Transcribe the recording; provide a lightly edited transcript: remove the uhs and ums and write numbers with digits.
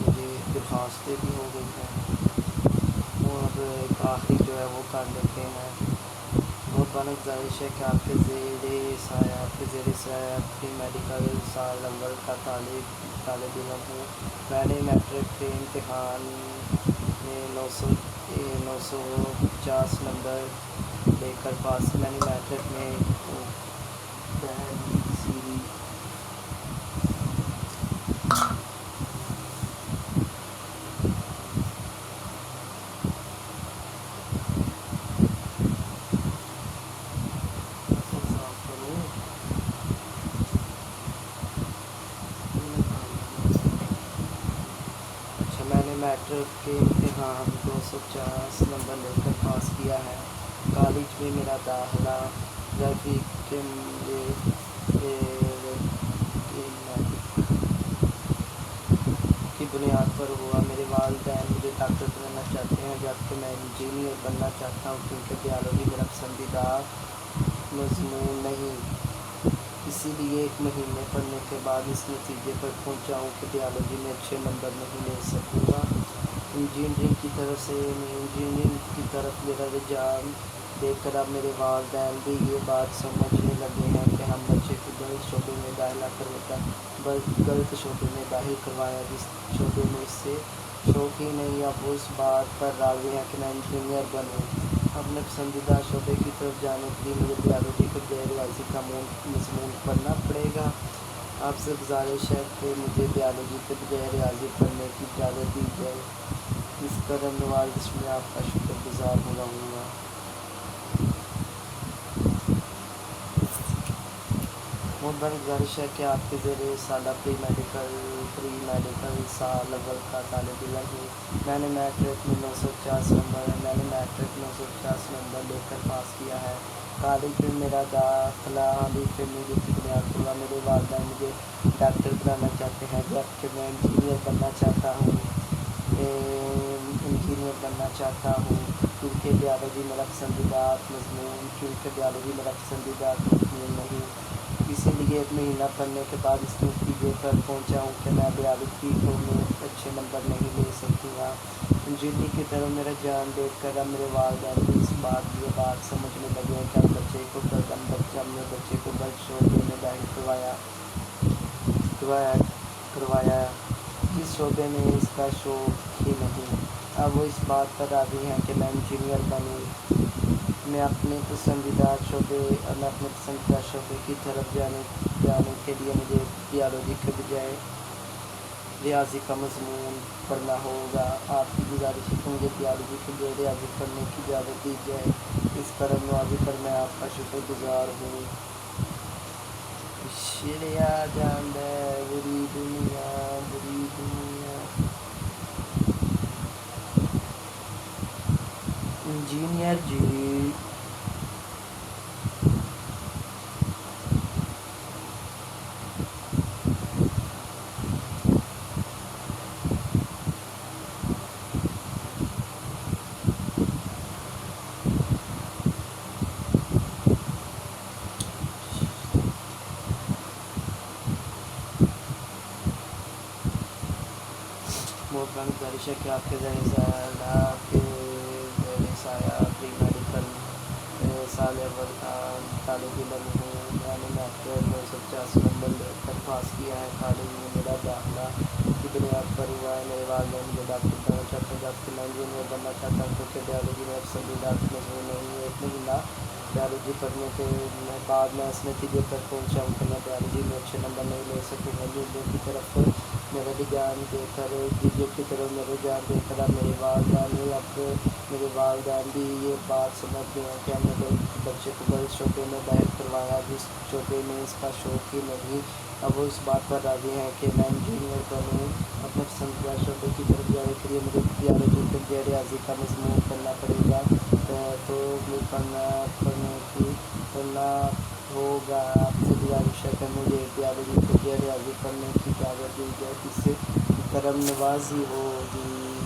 مجھے درخواستیں بھی ہو گئی ہیں اور ایک آخری جو ہے وہ کر لیتے ہیں۔ بہت بڑا گزارش ہے کہ آپ کے زیر سایہ پری میڈیکل سال اول کا طالب علم ہوں۔ میں نے میٹرک کے امتحان میں 950 نمبر لے کر پاس۔ میں نے میٹرک میں پہلی سیری میں نے میٹرک کے امتحان 250 نمبر لے کر پاس کیا ہے۔ کالج میں میرا داخلہ رفیع کے کی بنیاد پر ہوا۔ میرے والدین مجھے ڈاکٹر بنانا چاہتے ہیں جبکہ میں انجینئر بننا چاہتا ہوں کیونکہ بیالوجی میرا پسندیدہ مضمون نہیں۔ اسی لیے ایک مہینے پڑھنے کے بعد اس نتیجے پر پہنچا ہوں کہ بیالوجی میں اچھے نمبر نہیں لے سکوں گا۔ انجینئرنگ کی طرف میرا رجحان دیکھ کر اب میرے والدین بھی یہ بات سمجھنے لگے ہیں کہ ہم بچے کو غلط شعبے میں داخل کروایا جس شعبے میں اس سے شوق ہی نہیں۔ اب اس بات پر راضی ہیں کہ میں انجینئر بنوں۔ اپنے پسندیدہ شعبے کی طرف جانے کے لیے مجھے بیالوجی کے بغیر ریاضی کا مضمون پڑھنا پڑے گا۔ آپ سے گزارش ہے کہ مجھے بیالوجی کے بغیر ریاضی پڑھنے کی اجازت دی جائے۔ اس کرم نوازش میں آپ کا شکر گزار رہوں گا۔ بہت بڑی گزارش ہے کہ آپ کے زیر سالہ پری میڈیکل سال اول کا طالب علم ہوں۔ میں نے میٹرک میں 950 نمبر لے کر پاس کیا ہے۔ کالج میں میرا داخلہ ف میڈیا کی بنیاد پر ہوا۔ میرے والدین مجھے ڈاکٹر بنانا چاہتے ہیں جبکہ میں انجینئر بننا چاہتا ہوں کیونکہ بیالوجی میرا پسندیدہ مضمون نہیں۔ اسی لیے ایک مہینہ پڑھنے کے بعد اس نتیجے پر پہنچا ہوں کہ میں بیالوجی میں اچھے نمبر نہیں لے سکوں گا۔ انجینئرنگ کی طرف میرا رجحان دیکھ کر اب میرے والدین بھی یہ بات سمجھنے لگے ہیں کہ ہم نے بچے کو غلط شعبے میں داخل کروایا جس شعبے میں اس کا شوق ہی نہیں۔ اب وہ اس بات پر راضی ہیں کہ میں انجینئر بنوں۔ میں اپنے پسندیدہ شعبے کی طرف جانے کے لیے مجھے بیالوجی کے بجائے ریاضی کا مضمون پڑھنا ہوگا۔ آپ کی گزارش ہے کہ مجھے بیالوجی کے بغیر ریاضی پڑھنے کی اجازت دی جائے۔ اس کرم نوازی پر میں آپ کا شکر گزار ہوں۔ شریا جاندہ بری دنیا انجینئر جی بہت بڑی گزارش ہے کہ آپ کے زیر سایہ پری میڈیکل سال اول کا طالب علم ہوں۔ میں نے میٹرک 950 نمبر لے کر پاس کیا ہے۔ کالج میں میرا داخلہ کی بنیاد پر ہوا ہے۔ میرے والدین مجھے ڈاکٹر بنانا چاہتے ہیں جبکہ میں انجینئر بننا چاہتا ہوں کیونکہ بیالوجی میرا پسندیدہ مضمون نہیں۔ ایک مہینہ بیالوجی پڑھنے کے بعد میں اس نتیجے پر پہنچا ہوں کہ میں بیالوجی میں اچھے نمبر نہیں لے سکوں گا۔ انجینئرنگ کی طرف میرا رجحان دیکھ کر اب میرے والدین بھی یہ بات سمجھ گئے ہیں کہ ہم نے بچے کو غلط شعبے میں داخل کروایا جس شعبے میں اس کا شوق ہی نہیں۔ اب وہ اس بات پر راضی ہیں کہ میں انجینئر بنوں۔ اپنے پسندیدہ شعبے کی طرف جانے کے لیے مجھے بیالوجی کے بغیر ریاضی کا مضمون پڑھنا پڑے گا پڑھنا ہوگا۔ آپ سے گزارش ہے کہ مجھے بیالوجی کے بغیر ریاضی پڑھنے کی اجازت دی جائے۔ اس سے کرم نوازی ہوگی۔